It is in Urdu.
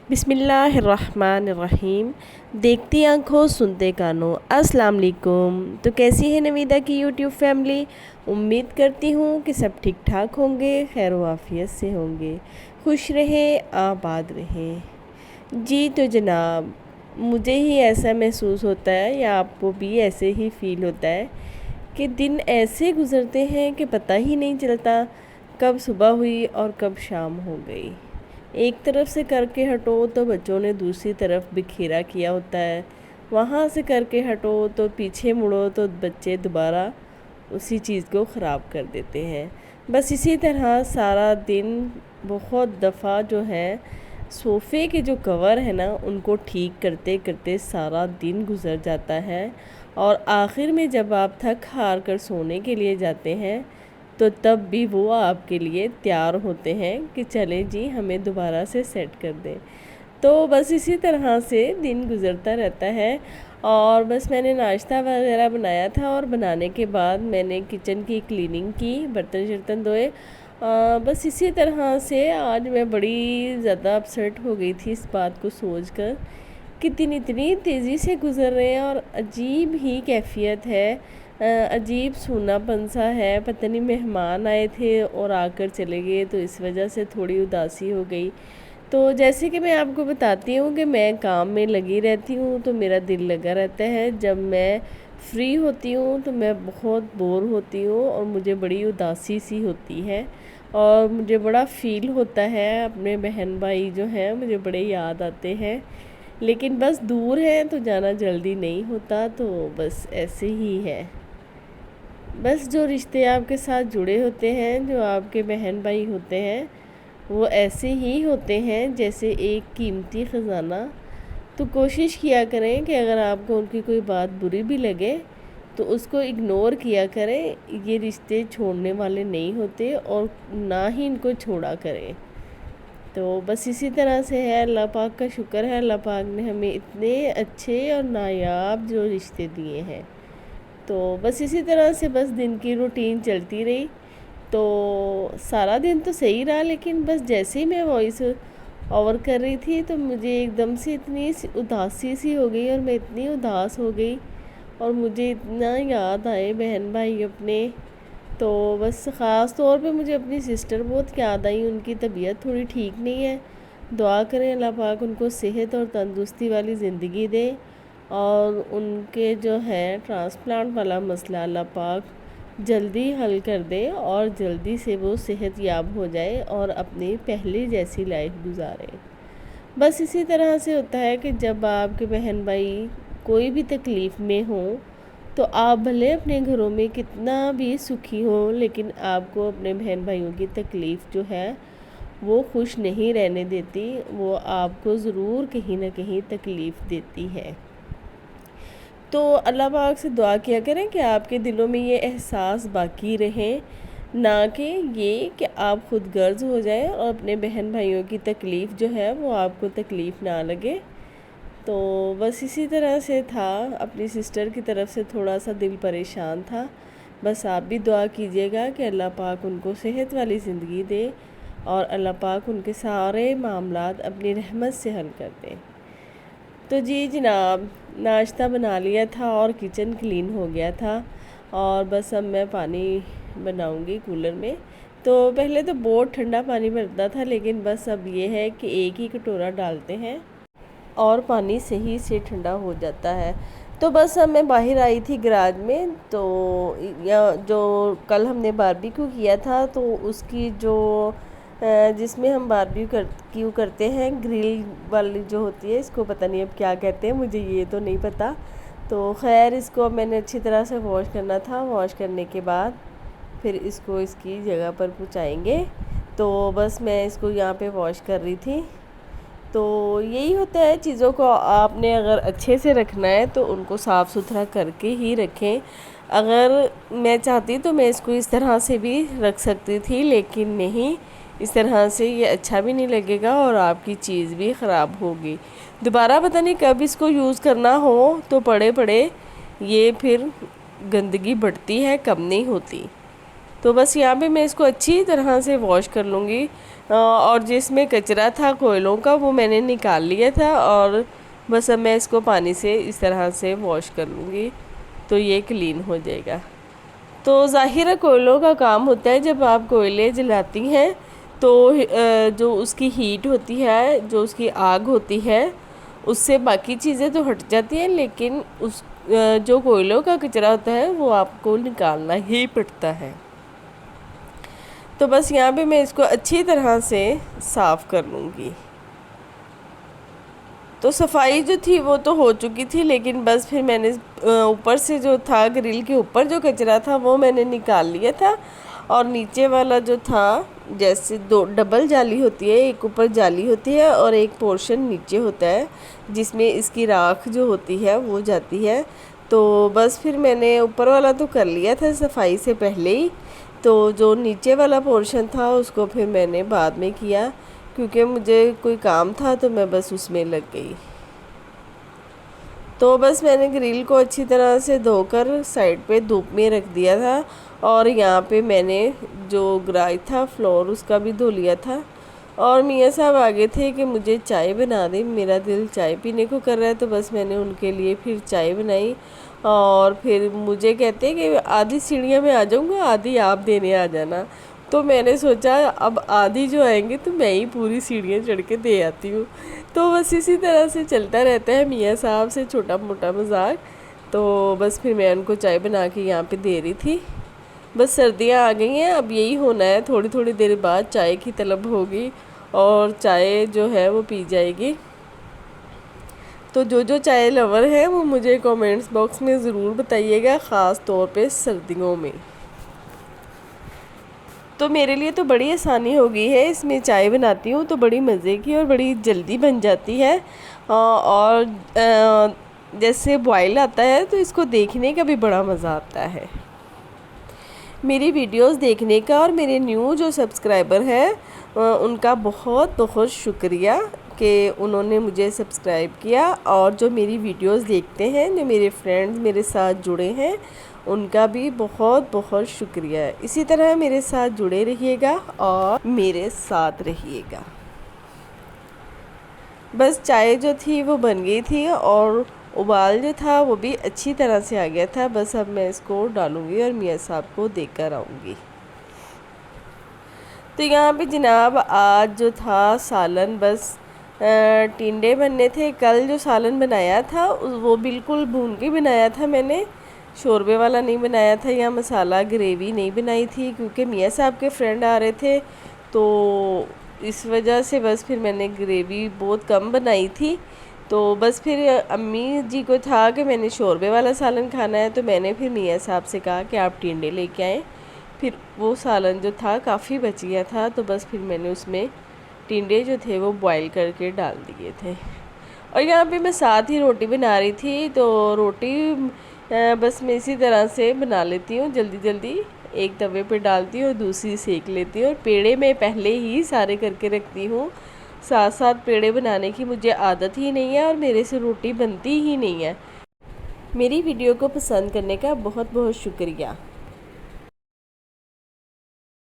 بسم اللہ الرحمن الرحیم۔ دیکھتی آنکھوں سنتے کانوں، السلام علیکم۔ تو کیسی ہے نویدہ کی یوٹیوب فیملی؟ امید کرتی ہوں کہ سب ٹھیک ٹھاک ہوں گے، خیر و عافیت سے ہوں گے، خوش رہیں، آباد رہیں۔ جی تو جناب، مجھے ہی ایسا محسوس ہوتا ہے یا آپ کو بھی ایسے ہی فیل ہوتا ہے کہ دن ایسے گزرتے ہیں کہ پتہ ہی نہیں چلتا کب صبح ہوئی اور کب شام ہو گئی۔ ایک طرف سے کر کے ہٹو تو بچوں نے دوسری طرف بکھیرا کیا ہوتا ہے، وہاں سے کر کے ہٹو تو پیچھے مڑو تو بچے دوبارہ اسی چیز کو خراب کر دیتے ہیں۔ بس اسی طرح سارا دن بہت دفعہ جو ہے صوفے کے جو کور ہے نا ان کو ٹھیک کرتے کرتے سارا دن گزر جاتا ہے، اور آخر میں جب آپ تھک ہار کر سونے کے لیے جاتے ہیں تو تب بھی وہ آپ کے لیے تیار ہوتے ہیں کہ چلیں جی ہمیں دوبارہ سے سیٹ کر دیں۔ تو بس اسی طرح سے دن گزرتا رہتا ہے، اور بس میں نے ناشتہ وغیرہ بنایا تھا، اور بنانے کے بعد میں نے کچن کی کلیننگ کی، برتن شرتن دھوئے۔ بس اسی طرح سے آج میں بڑی زیادہ اپسیٹ ہو گئی تھی اس بات کو سوچ کر کہ دن اتنی تیزی سے گزر رہے ہیں اور عجیب ہی کیفیت ہے، عجیب سونا پن سا ہے، پتہ نہیں مہمان آئے تھے اور آ کر چلے گئے تو اس وجہ سے تھوڑی اداسی ہو گئی۔ تو جیسے کہ میں آپ کو بتاتی ہوں کہ میں کام میں لگی رہتی ہوں تو میرا دل لگا رہتا ہے، جب میں فری ہوتی ہوں تو میں بہت بور ہوتی ہوں اور مجھے بڑی اداسی سی ہوتی ہے، اور مجھے بڑا فیل ہوتا ہے، اپنے بہن بھائی جو ہیں مجھے بڑے یاد آتے ہیں، لیکن بس دور ہیں تو جانا جلدی نہیں ہوتا، تو بس ایسے ہی ہے۔ بس جو رشتے آپ کے ساتھ جڑے ہوتے ہیں، جو آپ کے بہن بھائی ہوتے ہیں، وہ ایسے ہی ہوتے ہیں جیسے ایک قیمتی خزانہ۔ تو کوشش کیا کریں کہ اگر آپ کو ان کی کوئی بات بری بھی لگے تو اس کو اگنور کیا کریں، یہ رشتے چھوڑنے والے نہیں ہوتے اور نہ ہی ان کو چھوڑا کریں۔ تو بس اسی طرح سے ہے، اللہ پاک کا شکر ہے، اللہ پاک نے ہمیں اتنے اچھے اور نایاب جو رشتے دیے ہیں۔ تو بس اسی طرح سے بس دن کی روٹین چلتی رہی، تو سارا دن تو صحیح رہا، لیکن بس جیسے ہی میں وائس اوور کر رہی تھی تو مجھے ایک دم سے اتنی اداسی سی ہو گئی، اور میں اتنی اداس ہو گئی اور مجھے اتنا یاد آئے بہن بھائی اپنے، تو بس خاص طور پہ مجھے اپنی سسٹر بہت یاد آئی، ان کی طبیعت تھوڑی ٹھیک نہیں ہے، دعا کریں اللہ پاک ان کو صحت اور تندرستی والی زندگی دے، اور ان کے جو ہے ٹرانسپلانٹ والا مسئلہ اللہ پاک جلدی حل کر دے اور جلدی سے وہ صحت یاب ہو جائے اور اپنی پہلے جیسی لائف گزارے۔ بس اسی طرح سے ہوتا ہے کہ جب آپ کے بہن بھائی کوئی بھی تکلیف میں ہوں تو آپ بھلے اپنے گھروں میں کتنا بھی سکھی ہوں، لیکن آپ کو اپنے بہن بھائیوں کی تکلیف جو ہے وہ خوش نہیں رہنے دیتی، وہ آپ کو ضرور کہیں نہ کہیں تکلیف دیتی ہے۔ تو اللہ پاک سے دعا کیا کریں کہ آپ کے دلوں میں یہ احساس باقی رہے، نہ کہ یہ کہ آپ خود غرض ہو جائیں اور اپنے بہن بھائیوں کی تکلیف جو ہے وہ آپ کو تکلیف نہ لگے۔ تو بس اسی طرح سے تھا، اپنی سسٹر کی طرف سے تھوڑا سا دل پریشان تھا، بس آپ بھی دعا کیجیے گا کہ اللہ پاک ان کو صحت والی زندگی دے اور اللہ پاک ان کے سارے معاملات اپنی رحمت سے حل کر دے۔ تو جی جناب، ناشتہ بنا لیا تھا اور کچن کلین ہو گیا تھا، اور بس اب میں پانی بناؤں گی کولر میں۔ تو پہلے تو بہت ٹھنڈا پانی بھرتا تھا، لیکن بس اب یہ ہے کہ ایک ہی کٹورا ڈالتے ہیں اور پانی صحیح سے ٹھنڈا ہو جاتا ہے۔ تو بس اب میں باہر آئی تھی گراج میں، تو جو کل ہم نے باربیکیو کیا تھا تو اس کی جو جس میں ہم باربیکیو کرتے ہیں، گرل والی جو ہوتی ہے، اس کو پتہ نہیں اب کیا کہتے ہیں، مجھے یہ تو نہیں پتہ۔ تو خیر اس کو میں نے اچھی طرح سے واش کرنا تھا، واش کرنے کے بعد پھر اس کو اس کی جگہ پر پہنچائیں گے۔ تو بس میں اس کو یہاں پہ واش کر رہی تھی۔ تو یہی ہوتا ہے، چیزوں کو آپ نے اگر اچھے سے رکھنا ہے تو ان کو صاف ستھرا کر کے ہی رکھیں۔ اگر میں چاہتی تو میں اس کو اس طرح سے بھی رکھ سکتی تھی، لیکن نہیں، اس طرح سے یہ اچھا بھی نہیں لگے گا اور آپ کی چیز بھی خراب ہوگی۔ دوبارہ پتہ نہیں کب اس کو یوز کرنا ہو تو پڑے یہ پھر گندگی بڑھتی ہے، کم نہیں ہوتی۔ تو بس یہاں پہ میں اس کو اچھی طرح سے واش کر لوں گی، اور جس میں کچرا تھا کوئلوں کا وہ میں نے نکال لیا تھا، اور بس اب میں اس کو پانی سے اس طرح سے واش کر لوں گی تو یہ کلین ہو جائے گا۔ تو ظاہر ہے کوئلوں کا کام ہوتا ہے، جب آپ کوئلے جلاتی ہیں تو جو اس کی ہیٹ ہوتی ہے، جو اس کی آگ ہوتی ہے، اس سے باقی چیزیں تو ہٹ جاتی ہیں، لیکن اس جو کوئلوں کا کچرا ہوتا ہے وہ آپ کو نکالنا ہی پڑتا ہے۔ تو بس یہاں پہ میں اس کو اچھی طرح سے صاف کر لوں گی۔ تو صفائی جو تھی وہ تو ہو چکی تھی، لیکن بس پھر میں نے اوپر سے جو تھا گرل کے اوپر جو کچرا تھا وہ میں نے نکال لیا تھا، اور نیچے والا جو تھا، جیسے دو ڈبل جالی ہوتی ہے، ایک اوپر جالی ہوتی ہے اور ایک پورشن نیچے ہوتا ہے جس میں اس کی راکھ جو ہوتی ہے وہ جاتی ہے، تو بس پھر میں نے اوپر والا تو کر لیا تھا صفائی سے پہلے ہی، تو جو نیچے والا پورشن تھا اس کو پھر میں نے بعد میں کیا، کیونکہ مجھے کوئی کام تھا تو میں بس اس میں لگ گئی۔ تو بس میں نے گرل کو اچھی طرح سے دھو کر سائڈ پہ دھوپ میں رکھ دیا تھا، اور یہاں پہ میں نے جو گراج تھا فلور اس کا بھی دھو لیا تھا، اور میاں صاحب آگے تھے کہ مجھے چائے بنا دیں، میرا دل چائے پینے کو کر رہا ہے، تو بس میں نے ان کے لیے پھر چائے بنائی، اور پھر مجھے کہتے کہ آدھی سیڑھیاں میں آ جاؤں گا، آدھی آپ دینے آ جانا، تو میں نے سوچا اب آدھی جو آئیں گے تو میں ہی پوری سیڑھیاں چڑھ کے دے آتی ہوں۔ تو بس اسی طرح سے چلتا رہتا ہے میاں صاحب سے چھوٹا موٹا مذاق، تو بس پھر میں ان کو چائے بنا کے یہاں پہ دے رہی تھی۔ بس سردیاں آ گئی ہیں، اب یہی ہونا ہے، تھوڑی تھوڑی دیر بعد چائے کی طلب ہوگی اور چائے جو ہے وہ پی جائے گی۔ تو جو چائے لور ہیں وہ مجھے کومنٹس باکس میں ضرور بتائیے گا، خاص طور پہ سردیوں میں۔ تو میرے لیے تو بڑی آسانی ہو گئی ہے، اس میں چائے بناتی ہوں تو بڑی مزے کی اور بڑی جلدی بن جاتی ہے، اور جیسے بوائل آتا ہے تو اس کو دیکھنے کا بھی بڑا مزہ آتا ہے۔ میری ویڈیوز دیکھنے کا اور میرے نیو جو سبسکرائبر ہیں ان کا بہت بہت شکریہ کہ انہوں نے مجھے سبسکرائب کیا، اور جو میری ویڈیوز دیکھتے ہیں، جو میرے فرینڈز میرے ساتھ جڑے ہیں، ان کا بھی بہت بہت شکریہ۔ اسی طرح میرے ساتھ جڑے رہیے گا اور میرے ساتھ رہیے گا۔ بس چائے جو تھی وہ بن گئی تھی، اور ابال جو تھا وہ بھی اچھی طرح سے آ گیا تھا، بس اب میں اس کو ڈالوں گی اور میاں صاحب کو دے کر آؤں گی۔ تو یہاں پہ جناب آج جو تھا سالن، بس ٹینڈے بننے تھے۔ کل جو سالن بنایا تھا وہ بالکل بھون کے بنایا تھا، میں نے شوربے والا نہیں بنایا تھا یا مسالہ گریوی نہیں بنائی تھی، کیونکہ میاں صاحب کے فرینڈ آ رہے تھے، تو اس وجہ سے بس پھر میں نے گریوی بہت کم بنائی تھی۔ تو بس پھر امی جی کو تھا کہ میں نے شوربے والا سالن کھانا ہے، تو میں نے پھر میاں صاحب سے کہا کہ آپ ٹینڈے لے کے آئیں۔ پھر وہ سالن جو تھا کافی بچ گیا تھا، تو بس پھر میں نے اس میں ٹینڈے جو تھے وہ بوائل کر کے ڈال دیے تھے، اور یہاں پہ میں ساتھ ہی روٹی بنا رہی تھی۔ تو روٹی بس میں اسی طرح سے بنا لیتی ہوں، جلدی جلدی ایک توے پہ ڈالتی ہوں اور دوسری سیک لیتی ہوں، اور پیڑے میں پہلے ہی سارے کر کے رکھتی ہوں، ساتھ ساتھ پیڑے بنانے کی مجھے عادت ہی نہیں ہے اور میرے سے روٹی بنتی ہی نہیں ہے۔ میری ویڈیو کو پسند کرنے کا بہت بہت شکریہ۔